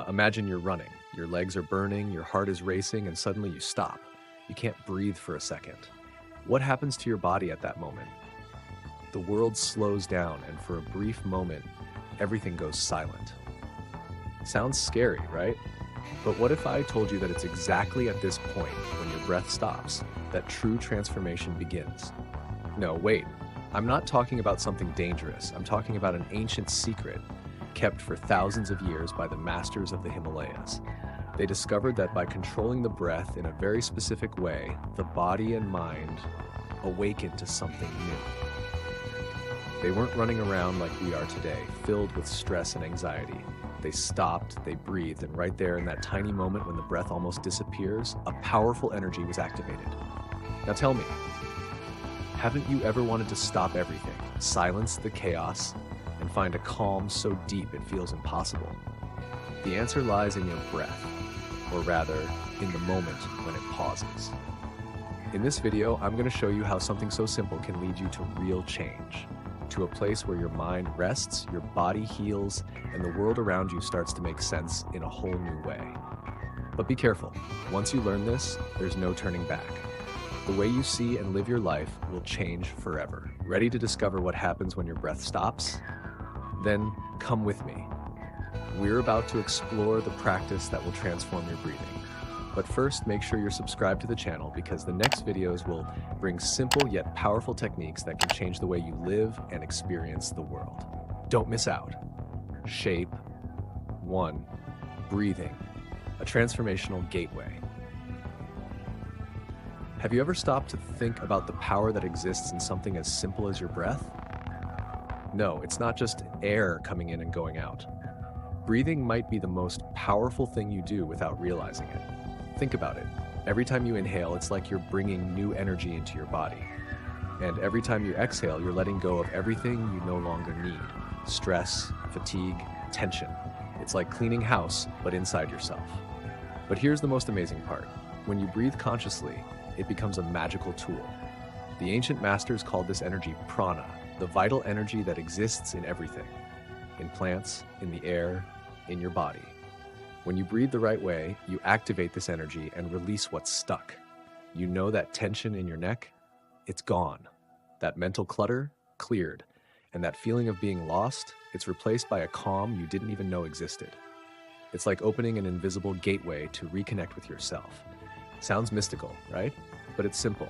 Imagine you're running. Your legs are burning, your heart is racing, and suddenly you stop. You can't breathe for a second. What happens to your body at that moment? The world slows down, and for a brief moment, everything goes silent. Sounds scary, right? But what if I told you that it's exactly at this point, when your breath stops, that true transformation begins? No, wait. I'm not talking about something dangerous. I'm talking about an ancient secret kept for thousands of years by the masters of the Himalayas. They discovered that by controlling the breath in a very specific way, the body and mind awakened to something new. They weren't running around like we are today, filled with stress and anxiety. They stopped, they breathed, and right there in that tiny moment when the breath almost disappears, a powerful energy was activated. Now tell me, haven't you ever wanted to stop everything, silence the chaos, and find a calm so deep it feels impossible? The answer lies in your breath, or rather, in the moment when it pauses. In this video, I'm going to show you how something so simple can lead you to real change, to a place where your mind rests, your body heals, and the world around you starts to make sense in a whole new way. But be careful. Once you learn this, there's no turning back. The way you see and live your life will change forever. Ready to discover what happens when your breath stops? Then come with me. We're about to explore the practice that will transform your breathing. But first, make sure you're subscribed to the channel because the next videos will bring simple yet powerful techniques that can change the way you live and experience the world. Don't miss out. Shape 1. Breathing, a transformational gateway. Have you ever stopped to think about the power that exists in something as simple as your breath? No, it's not just air coming in and going out. Breathing might be the most powerful thing you do without realizing it. Think about it. Every time you inhale, it's like you're bringing new energy into your body. And every time you exhale, you're letting go of everything you no longer need. Stress, fatigue, tension. It's like cleaning house, but inside yourself. But here's the most amazing part. When you breathe consciously, it becomes a magical tool. The ancient masters called this energy prana, the vital energy that exists in everything. In plants, in the air, in your body. When you breathe the right way, you activate this energy and release what's stuck. You know that tension in your neck? It's gone. That mental clutter? Cleared. And that feeling of being lost? It's replaced by a calm you didn't even know existed. It's like opening an invisible gateway to reconnect with yourself. Sounds mystical, right? But it's simple.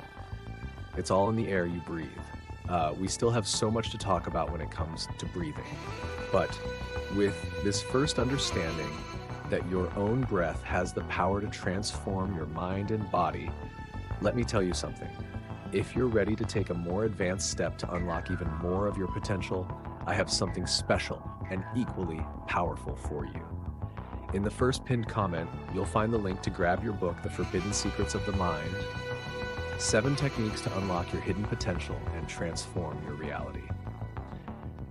It's all in the air you breathe. We still have so much to talk about when it comes to breathing. But with this first understanding that your own breath has the power to transform your mind and body, let me tell you something. If you're ready to take a more advanced step to unlock even more of your potential, I have something special and equally powerful for you. In the first pinned comment, you'll find the link to grab your book, The Forbidden Secrets of the Mind, 7 Techniques to Unlock Your Hidden Potential and Transform Your Reality.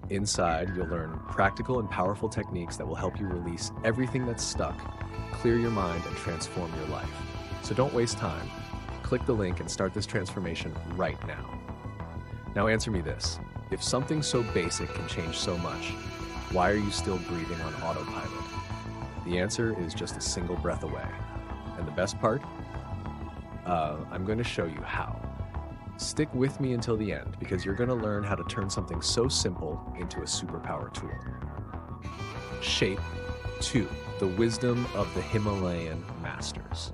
Inside, you'll learn practical and powerful techniques that will help you release everything that's stuck, clear your mind, and transform your life. So don't waste time. Click the link and start this transformation right now. Now answer me this. If something so basic can change so much, why are you still breathing on autopilot? The answer is just a single breath away. And the best part? I'm going to show you how. Stick with me until the end because you're going to learn how to turn something so simple into a superpower tool. Shape 2. The wisdom of the Himalayan masters.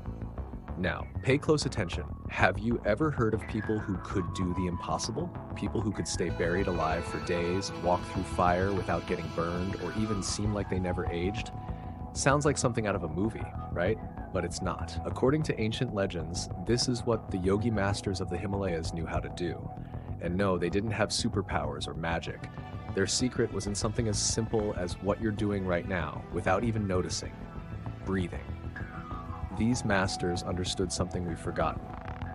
Now, pay close attention. Have you ever heard of people who could do the impossible? People who could stay buried alive for days, walk through fire without getting burned, or even seem like they never aged? Sounds like something out of a movie, right? But it's not. According to ancient legends, this is what the yogi masters of the Himalayas knew how to do. And no, they didn't have superpowers or magic. Their secret was in something as simple as what you're doing right now, without even noticing. Breathing. These masters understood something we've forgotten.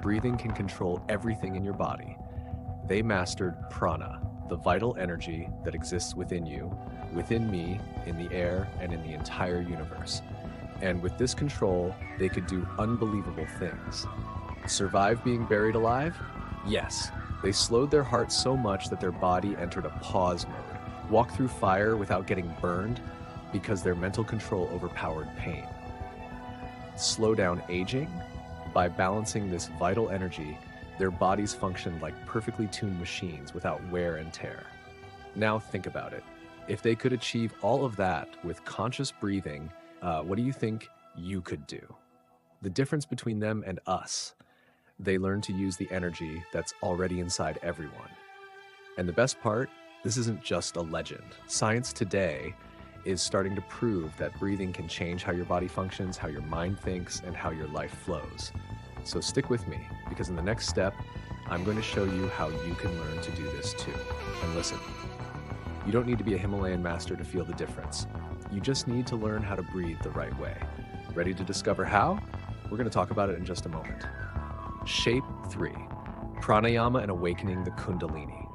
Breathing can control everything in your body. They mastered prana, the vital energy that exists within you, within me, in the air, and in the entire universe. And with this control, they could do unbelievable things. Survive being buried alive? Yes. They slowed their heart so much that their body entered a pause mode. Walk through fire without getting burned? because their mental control overpowered pain. Slow down aging. By balancing this vital energy, their bodies functioned like perfectly tuned machines without wear and tear. Now think about it. If they could achieve all of that with conscious breathing, what do you think you could do? The difference between them and us, they learn to use the energy that's already inside everyone. And the best part, this isn't just a legend. Science today is starting to prove that breathing can change how your body functions, how your mind thinks, and how your life flows. So stick with me, because in the next step, I'm going to show you how you can learn to do this too. And listen, you don't need to be a Himalayan master to feel the difference. You just need to learn how to breathe the right way. Ready to discover how? We're going to talk about it in just a moment. Shape 3, pranayama and awakening the kundalini.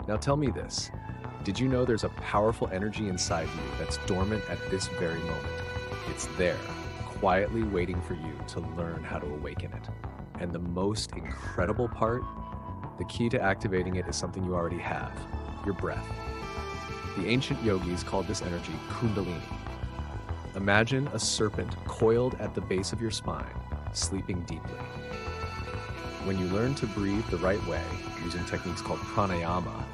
Now tell me this. Did you know there's a powerful energy inside you that's dormant at this very moment? It's there, quietly waiting for you to learn how to awaken it. And the most incredible part, the key to activating it is something you already have, your breath. The ancient yogis called this energy kundalini. Imagine a serpent coiled at the base of your spine, sleeping deeply. When you learn to breathe the right way, using techniques called pranayama,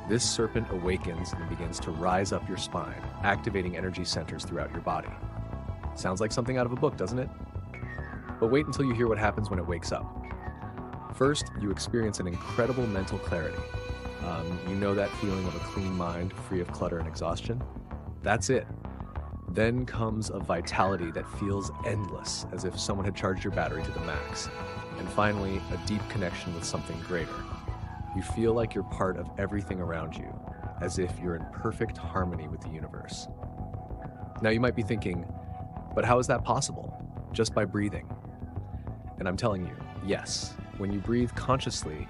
this serpent awakens and begins to rise up your spine, activating energy centers throughout your body. Sounds like something out of a book, doesn't it? But wait until you hear what happens when it wakes up. First, you experience an incredible mental clarity. You know that feeling of a clean mind, free of clutter and exhaustion? That's it. Then comes a vitality that feels endless, as if someone had charged your battery to the max. And finally, a deep connection with something greater. You feel like you're part of everything around you, as if you're in perfect harmony with the universe. Now you might be thinking, but how is that possible? Just by breathing. And I'm telling you, yes. When you breathe consciously,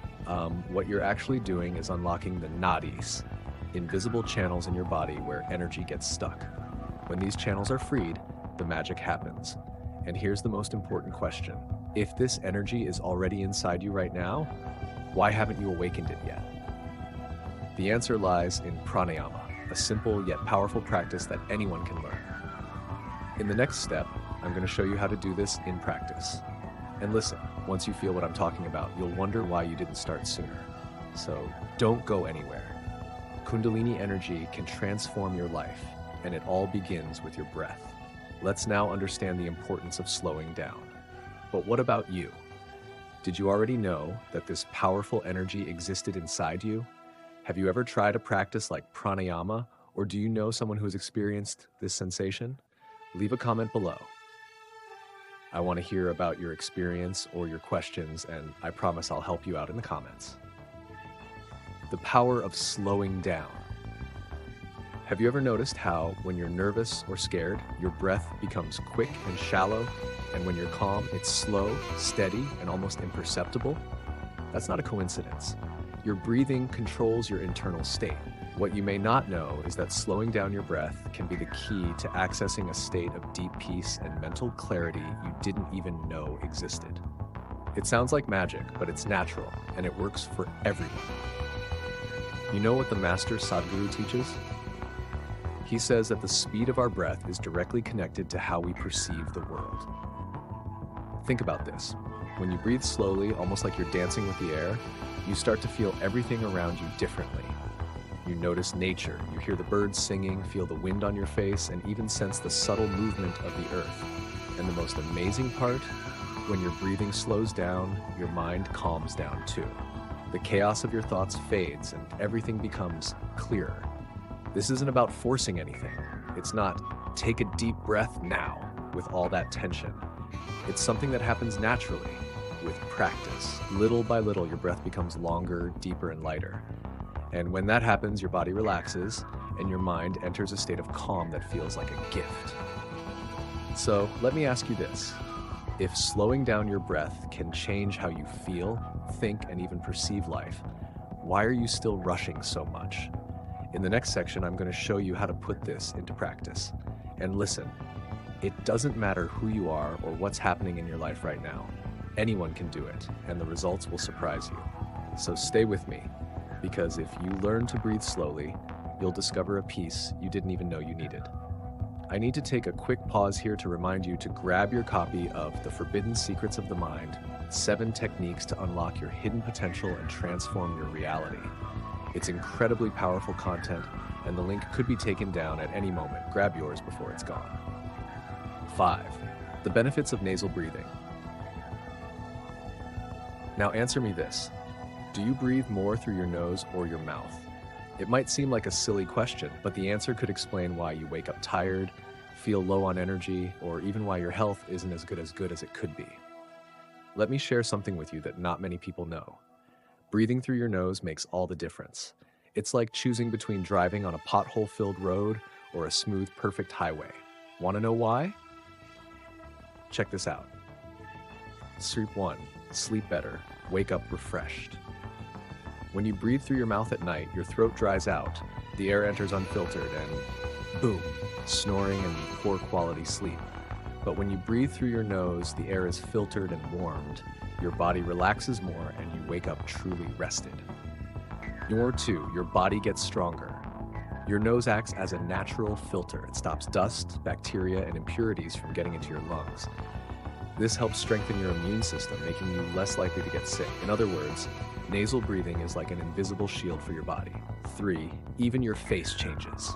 what you're actually doing is unlocking the nadis, invisible channels in your body where energy gets stuck. When these channels are freed, the magic happens. And here's the most important question. If this energy is already inside you right now, why haven't you awakened it yet? The answer lies in pranayama, a simple yet powerful practice that anyone can learn. In the next step, I'm going to show you how to do this in practice. And listen, once you feel what I'm talking about, you'll wonder why you didn't start sooner. So don't go anywhere. Kundalini energy can transform your life, and it all begins with your breath. Let's now understand the importance of slowing down. But what about you? Did you already know that this powerful energy existed inside you? Have you ever tried a practice like pranayama, or do you know someone who has experienced this sensation? Leave a comment below. I want to hear about your experience or your questions, and I promise I'll help you out in the comments. The power of slowing down. Have you ever noticed how, when you're nervous or scared, your breath becomes quick and shallow, and when you're calm, it's slow, steady, and almost imperceptible? That's not a coincidence. Your breathing controls your internal state. What you may not know is that slowing down your breath can be the key to accessing a state of deep peace and mental clarity you didn't even know existed. It sounds like magic, but it's natural, and it works for everyone. You know what the Master Sadhguru teaches? He says that the speed of our breath is directly connected to how we perceive the world. Think about this. When you breathe slowly, almost like you're dancing with the air, you start to feel everything around you differently. You notice nature, you hear the birds singing, feel the wind on your face, and even sense the subtle movement of the earth. And the most amazing part, when your breathing slows down, your mind calms down too. The chaos of your thoughts fades and everything becomes clearer. This isn't about forcing anything. It's not, take a deep breath now, with all that tension. It's something that happens naturally, with practice. Little by little, your breath becomes longer, deeper, and lighter. And when that happens, your body relaxes, and your mind enters a state of calm that feels like a gift. So, let me ask you this. If slowing down your breath can change how you feel, think, and even perceive life, why are you still rushing so much? In the next section, I'm going to show you how to put this into practice. And listen, it doesn't matter who you are or what's happening in your life right now. Anyone can do it, and the results will surprise you. So stay with me, because if you learn to breathe slowly, you'll discover a peace you didn't even know you needed. I need to take a quick pause here to remind you to grab your copy of The Forbidden Secrets of the Mind, 7 Techniques to Unlock Your Hidden Potential and Transform Your Reality. It's incredibly powerful content, and the link could be taken down at any moment. Grab yours before it's gone. 5. The benefits of nasal breathing. Now answer me this. Do you breathe more through your nose or your mouth? It might seem like a silly question, but the answer could explain why you wake up tired, feel low on energy, or even why your health isn't as good as it could be. Let me share something with you that not many people know. Breathing through your nose makes all the difference. It's like choosing between driving on a pothole-filled road or a smooth, perfect highway. Want to know why? Check this out. Step 1. Sleep better. Wake up refreshed. When you breathe through your mouth at night, your throat dries out, the air enters unfiltered, and boom, snoring and poor quality sleep. But when you breathe through your nose, the air is filtered and warmed, your body relaxes more, and you wake up truly rested. Number 2, your body gets stronger. Your nose acts as a natural filter. It stops dust, bacteria, and impurities from getting into your lungs. This helps strengthen your immune system, making you less likely to get sick. In other words, nasal breathing is like an invisible shield for your body. 3, even your face changes.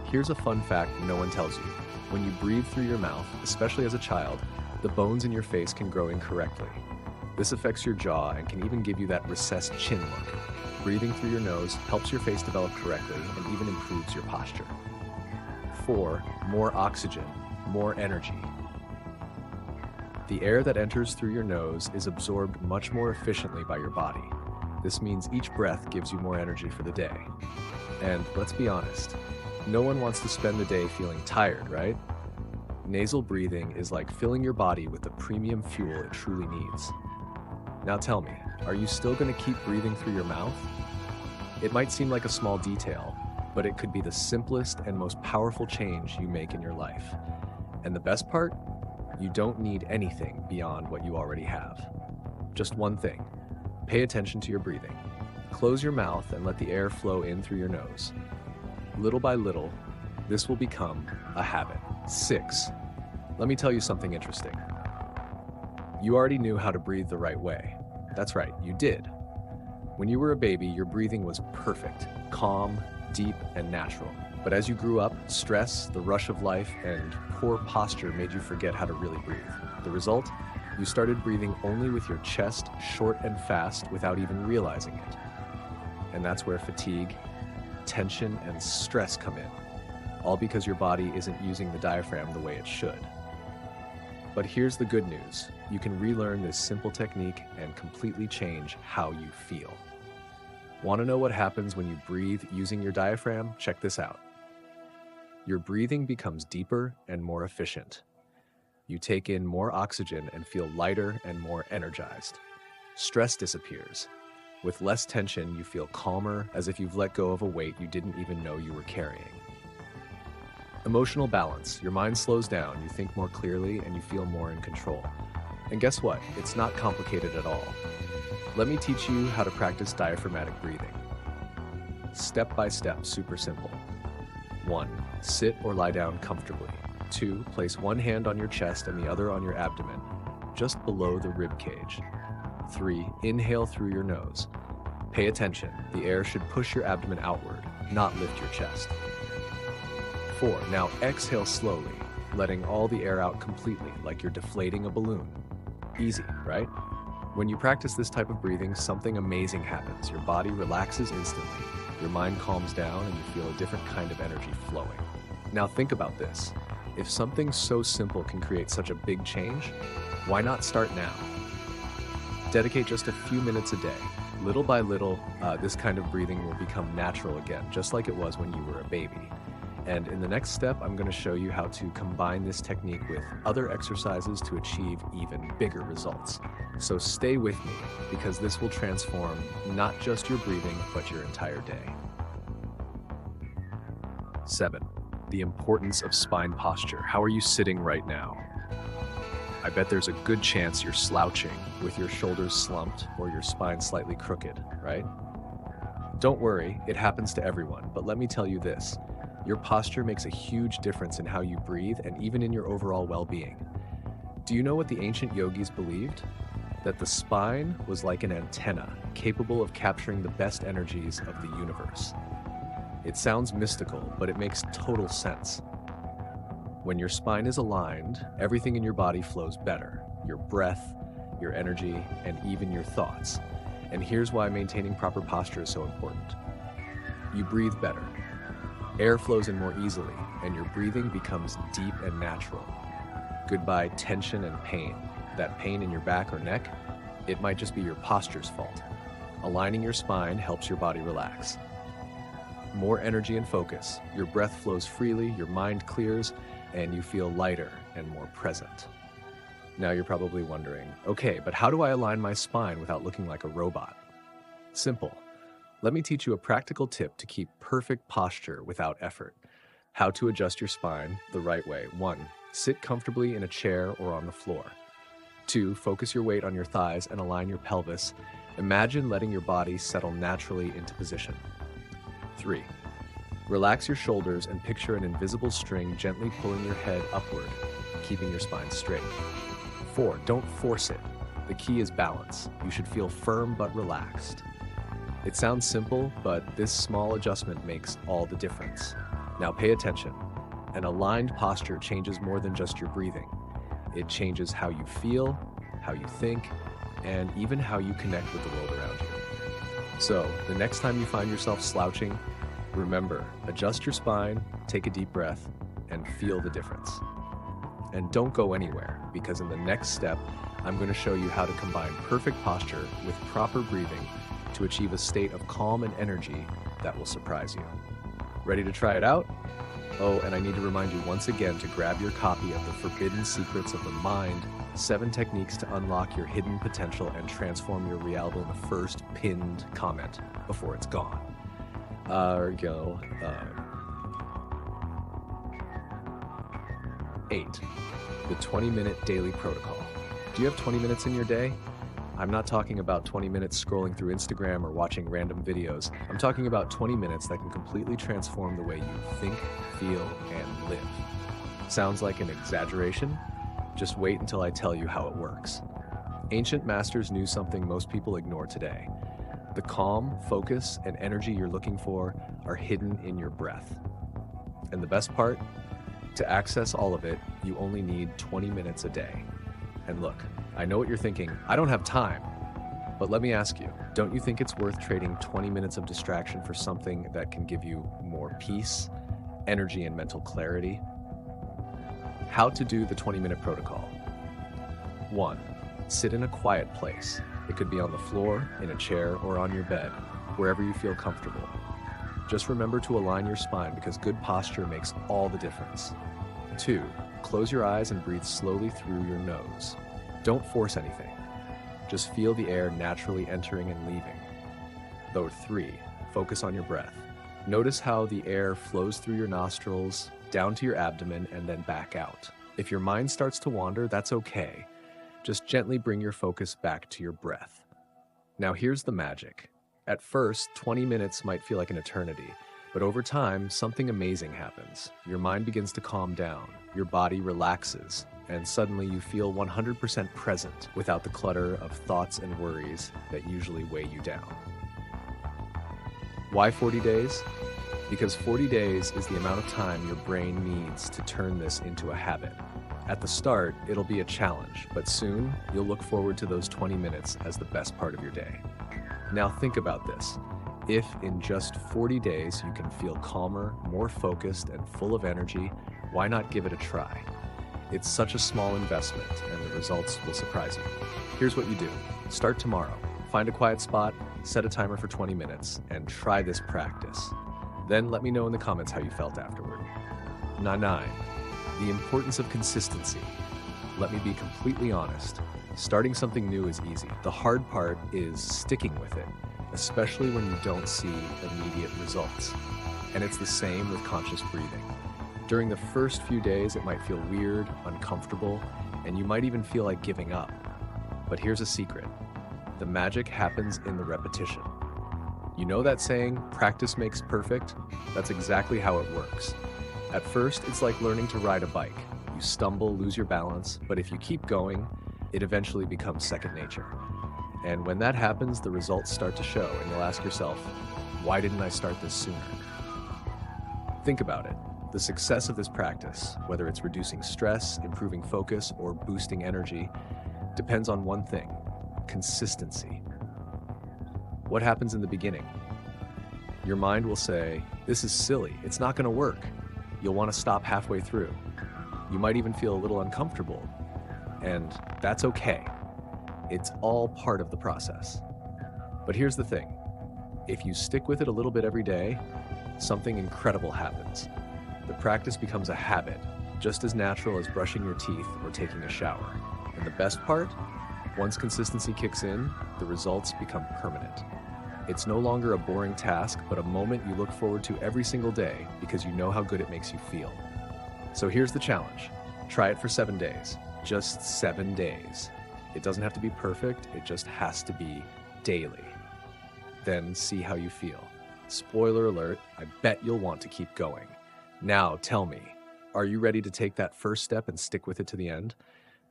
Here's a fun fact no one tells you. When you breathe through your mouth, especially as a child, the bones in your face can grow incorrectly. This affects your jaw and can even give you that recessed chin look. Breathing through your nose helps your face develop correctly and even improves your posture. 4, more oxygen, more energy. The air that enters through your nose is absorbed much more efficiently by your body. This means each breath gives you more energy for the day. And let's be honest, no one wants to spend the day feeling tired, right? Nasal breathing is like filling your body with the premium fuel it truly needs. Now tell me, are you still going to keep breathing through your mouth? It might seem like a small detail, but it could be the simplest and most powerful change you make in your life. And the best part? You don't need anything beyond what you already have. Just one thing. Pay attention to your breathing. Close your mouth and let the air flow in through your nose. Little by little, this will become a habit. 6. Let me tell you something interesting. You already knew how to breathe the right way. That's right, you did. When you were a baby, your breathing was perfect, calm, deep, and natural. But as you grew up, stress, the rush of life, and poor posture made you forget how to really breathe. The result? You started breathing only with your chest short and fast without even realizing it. And that's where fatigue, tension, and stress come in. All because your body isn't using the diaphragm the way it should. But here's the good news. You can relearn this simple technique and completely change how you feel. Want to know what happens when you breathe using your diaphragm? Check this out. Your breathing becomes deeper and more efficient. You take in more oxygen and feel lighter and more energized. Stress disappears. With less tension, you feel calmer, as if you've let go of a weight you didn't even know you were carrying. Emotional balance. Your mind slows down, you think more clearly, and you feel more in control. And guess what? It's not complicated at all. Let me teach you how to practice diaphragmatic breathing. Step by step, super simple. 1. Sit or lie down comfortably. 2. Place one hand on your chest and the other on your abdomen, just below the rib cage. 3. Inhale through your nose. Pay attention. The air should push your abdomen outward, not lift your chest. 4. Now exhale slowly, letting all the air out completely, like you're deflating a balloon. Easy, right? When you practice this type of breathing, something amazing happens. Your body relaxes instantly, your mind calms down, and you feel a different kind of energy flowing. Now think about this. If something so simple can create such a big change, why not start now? Dedicate just a few minutes a day. Little by little, this kind of breathing will become natural again, just like it was when you were a baby. And in the next step, I'm going to show you how to combine this technique with other exercises to achieve even bigger results. So stay with me, because this will transform not just your breathing, but your entire day. 7. The importance of spine posture. How are you sitting right now? I bet there's a good chance you're slouching with your shoulders slumped or your spine slightly crooked, right? Don't worry, it happens to everyone, but let me tell you this. Your posture makes a huge difference in how you breathe and even in your overall well-being. Do you know what the ancient yogis believed? That the spine was like an antenna, capable of capturing the best energies of the universe. It sounds mystical, but it makes total sense. When your spine is aligned, everything in your body flows better. Your breath, your energy, and even your thoughts. And here's why maintaining proper posture is so important. You breathe better. Air flows in more easily, and your breathing becomes deep and natural. Goodbye tension and pain. That pain in your back or neck, it might just be your posture's fault. Aligning your spine helps your body relax. More energy and focus. Your breath flows freely, your mind clears, and you feel lighter and more present. Now you're probably wondering, okay, but how do I align my spine without looking like a robot? Simple. Let me teach you a practical tip to keep perfect posture without effort. How to adjust your spine the right way. 1. Sit comfortably in a chair or on the floor. 2. Focus your weight on your thighs and align your pelvis. Imagine letting your body settle naturally into position. 3. Relax your shoulders and picture an invisible string gently pulling your head upward, keeping your spine straight. 4. Don't force it. The key is balance. You should feel firm but relaxed. It sounds simple, but this small adjustment makes all the difference. Now pay attention. An aligned posture changes more than just your breathing. It changes how you feel, how you think, and even how you connect with the world around you. So, the next time you find yourself slouching, remember, adjust your spine, take a deep breath, and feel the difference. And don't go anywhere, because in the next step, I'm going to show you how to combine perfect posture with proper breathing to achieve a state of calm and energy that will surprise you. Ready to try it out? Oh, and I need to remind you once again to grab your copy of The Forbidden Secrets of the Mind, 7 Techniques to Unlock Your Hidden Potential and Transform Your Reality in the first pinned comment before it's gone. 8. The 20-minute daily protocol. Do you have 20 minutes in your day? I'm not talking about 20 minutes scrolling through Instagram or watching random videos. I'm talking about 20 minutes that can completely transform the way you think, feel, and live. Sounds like an exaggeration? Just wait until I tell you how it works. Ancient masters knew something most people ignore today. The calm, focus, and energy you're looking for are hidden in your breath. And the best part? To access all of it, you only need 20 minutes a day. And look, I know what you're thinking, I don't have time. But let me ask you, don't you think it's worth trading 20 minutes of distraction for something that can give you more peace, energy, and mental clarity? How to do the 20-minute protocol. 1. Sit in a quiet place. It could be on the floor, in a chair, or on your bed, wherever you feel comfortable. Just remember to align your spine because good posture makes all the difference. 2. Close your eyes and breathe slowly through your nose. Don't force anything. Just feel the air naturally entering and leaving. 3. Focus on your breath. Notice how the air flows through your nostrils, down to your abdomen, and then back out. If your mind starts to wander, that's okay. Just gently bring your focus back to your breath. Now here's the magic. At first, 20 minutes might feel like an eternity, but over time, something amazing happens. Your mind begins to calm down, your body relaxes, and suddenly you feel 100% present without the clutter of thoughts and worries that usually weigh you down. Why 40 days? Because 40 days is the amount of time your brain needs to turn this into a habit. At the start, it'll be a challenge, but soon you'll look forward to those 20 minutes as the best part of your day. Now think about this. If in just 40 days you can feel calmer, more focused, and full of energy, why not give it a try? It's such a small investment, and the results will surprise you. Here's what you do. Start tomorrow. Find a quiet spot, set a timer for 20 minutes, and try this practice. Then let me know in the comments how you felt afterward. 9. The importance of consistency. Let me be completely honest. Starting something new is easy. The hard part is sticking with it, especially when you don't see immediate results. And it's the same with conscious breathing. During the first few days, it might feel weird, uncomfortable, and you might even feel like giving up. But here's a secret. The magic happens in the repetition. You know that saying, practice makes perfect? That's exactly how it works. At first, it's like learning to ride a bike. You stumble, lose your balance, but if you keep going, it eventually becomes second nature. And when that happens, the results start to show, and you'll ask yourself, why didn't I start this sooner? Think about it. The success of this practice, whether it's reducing stress, improving focus, or boosting energy, depends on one thing: consistency. What happens in the beginning? Your mind will say, this is silly, it's not going to work. You'll want to stop halfway through. You might even feel a little uncomfortable, and that's okay. It's all part of the process. But here's the thing. If you stick with it a little bit every day, something incredible happens. The practice becomes a habit, just as natural as brushing your teeth or taking a shower. And the best part? Once consistency kicks in, the results become permanent. It's no longer a boring task, but a moment you look forward to every single day because you know how good it makes you feel. So here's the challenge. Try it for 7 days. Just 7 days. It doesn't have to be perfect, it just has to be daily. Then see how you feel. Spoiler alert, I bet you'll want to keep going. Now tell me, are you ready to take that first step and stick with it to the end?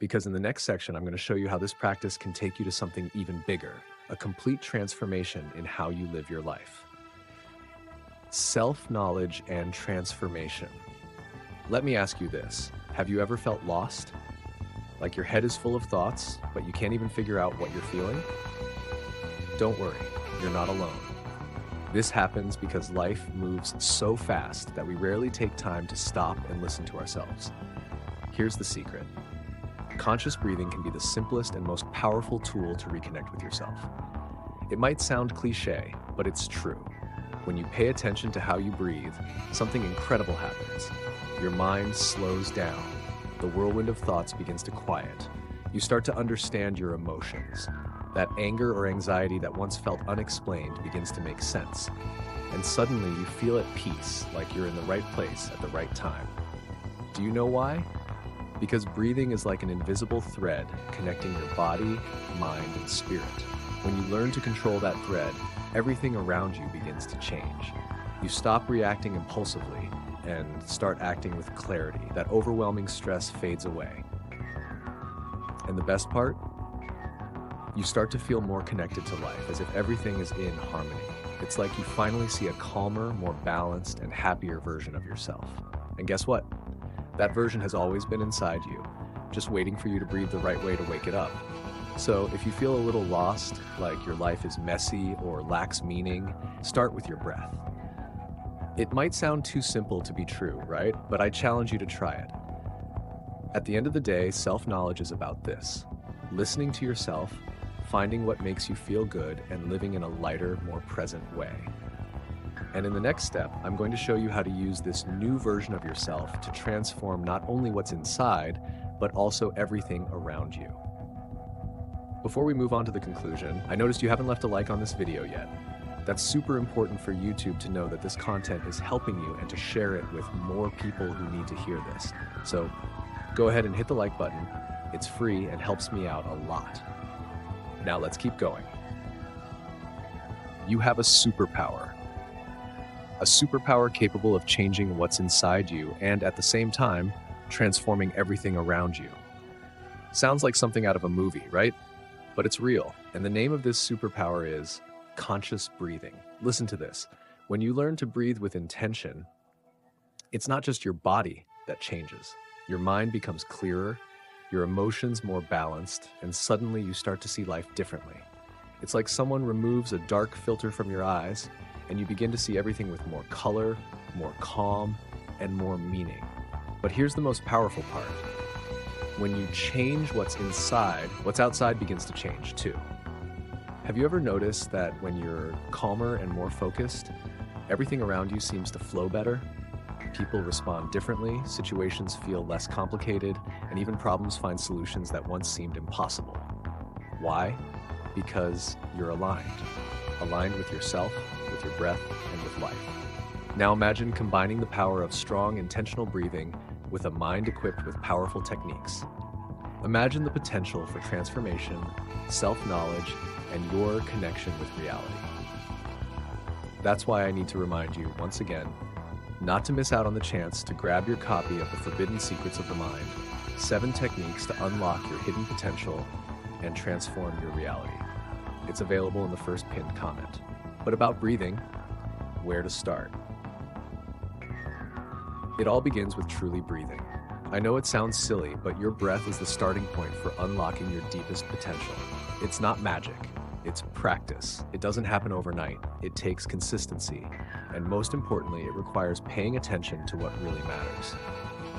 Because in the next section, I'm going to show you how this practice can take you to something even bigger, a complete transformation in how you live your life. Self-knowledge and transformation. Let me ask you this. Have you ever felt lost? Like your head is full of thoughts, but you can't even figure out what you're feeling? Don't worry, you're not alone. This happens because life moves so fast that we rarely take time to stop and listen to ourselves. Here's the secret. Conscious breathing can be the simplest and most powerful tool to reconnect with yourself. It might sound cliche, but it's true. When you pay attention to how you breathe, something incredible happens. Your mind slows down. The whirlwind of thoughts begins to quiet. You start to understand your emotions. That anger or anxiety that once felt unexplained begins to make sense. And suddenly you feel at peace, like you're in the right place at the right time. Do you know why? Because breathing is like an invisible thread connecting your body, mind, and spirit. When you learn to control that thread, everything around you begins to change. You stop reacting impulsively and start acting with clarity. That overwhelming stress fades away. And the best part? You start to feel more connected to life, as if everything is in harmony. It's like you finally see a calmer, more balanced, and happier version of yourself. And guess what? That version has always been inside you, just waiting for you to breathe the right way to wake it up. So if you feel a little lost, like your life is messy or lacks meaning, start with your breath. It might sound too simple to be true, right? But I challenge you to try it. At the end of the day, self-knowledge is about this: listening to yourself, finding what makes you feel good, and living in a lighter, more present way. And in the next step, I'm going to show you how to use this new version of yourself to transform not only what's inside, but also everything around you. Before we move on to the conclusion, I noticed you haven't left a like on this video yet. That's super important for YouTube to know that this content is helping you and to share it with more people who need to hear this. So go ahead and hit the like button. It's free and helps me out a lot. Now let's keep going. You have a superpower. A superpower capable of changing what's inside you and, at the same time, transforming everything around you. Sounds like something out of a movie, right? But it's real, and the name of this superpower is conscious breathing. Listen to this. When you learn to breathe with intention, it's not just your body that changes. Your mind becomes clearer, your emotions more balanced, and suddenly you start to see life differently. It's like someone removes a dark filter from your eyes, and you begin to see everything with more color, more calm, and more meaning. But here's the most powerful part. When you change what's inside, what's outside begins to change too. Have you ever noticed that when you're calmer and more focused, everything around you seems to flow better? People respond differently, situations feel less complicated, and even problems find solutions that once seemed impossible. Why? Because you're aligned. Aligned with yourself, with your breath, and with life. Now imagine combining the power of strong, intentional breathing with a mind equipped with powerful techniques. Imagine the potential for transformation, self-knowledge, and your connection with reality. That's why I need to remind you, once again, not to miss out on the chance to grab your copy of The Forbidden Secrets of the Mind, 7 Techniques to Unlock Your Hidden Potential and Transform Your Reality. It's available in the first pinned comment. But about breathing, where to start? It all begins with truly breathing. I know it sounds silly, but your breath is the starting point for unlocking your deepest potential. It's not magic, it's practice. It doesn't happen overnight. It takes consistency. And most importantly, it requires paying attention to what really matters.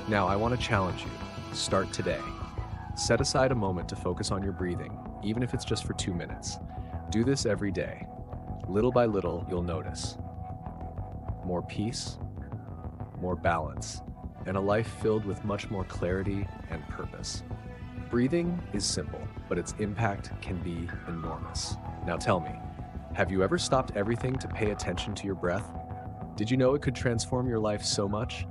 Now, I want to challenge you. Start today. Set aside a moment to focus on your breathing, even if it's just for 2 minutes. Do this every day. Little by little, you'll notice more peace, more balance, and a life filled with much more clarity and purpose. Breathing is simple, but its impact can be enormous. Now tell me, have you ever stopped everything to pay attention to your breath? Did you know it could transform your life so much?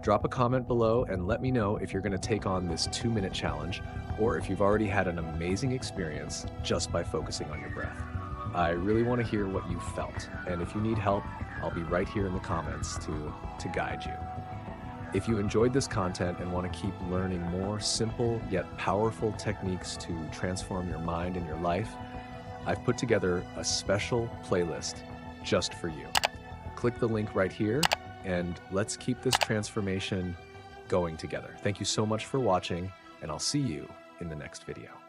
Drop a comment below and let me know if you're going to take on this 2-minute challenge or if you've already had an amazing experience just by focusing on your breath. I really want to hear what you felt, and if you need help, I'll be right here in the comments to guide you. If you enjoyed this content and want to keep learning more simple yet powerful techniques to transform your mind and your life, I've put together a special playlist just for you. Click the link right here and let's keep this transformation going together. Thank you so much for watching, and I'll see you in the next video.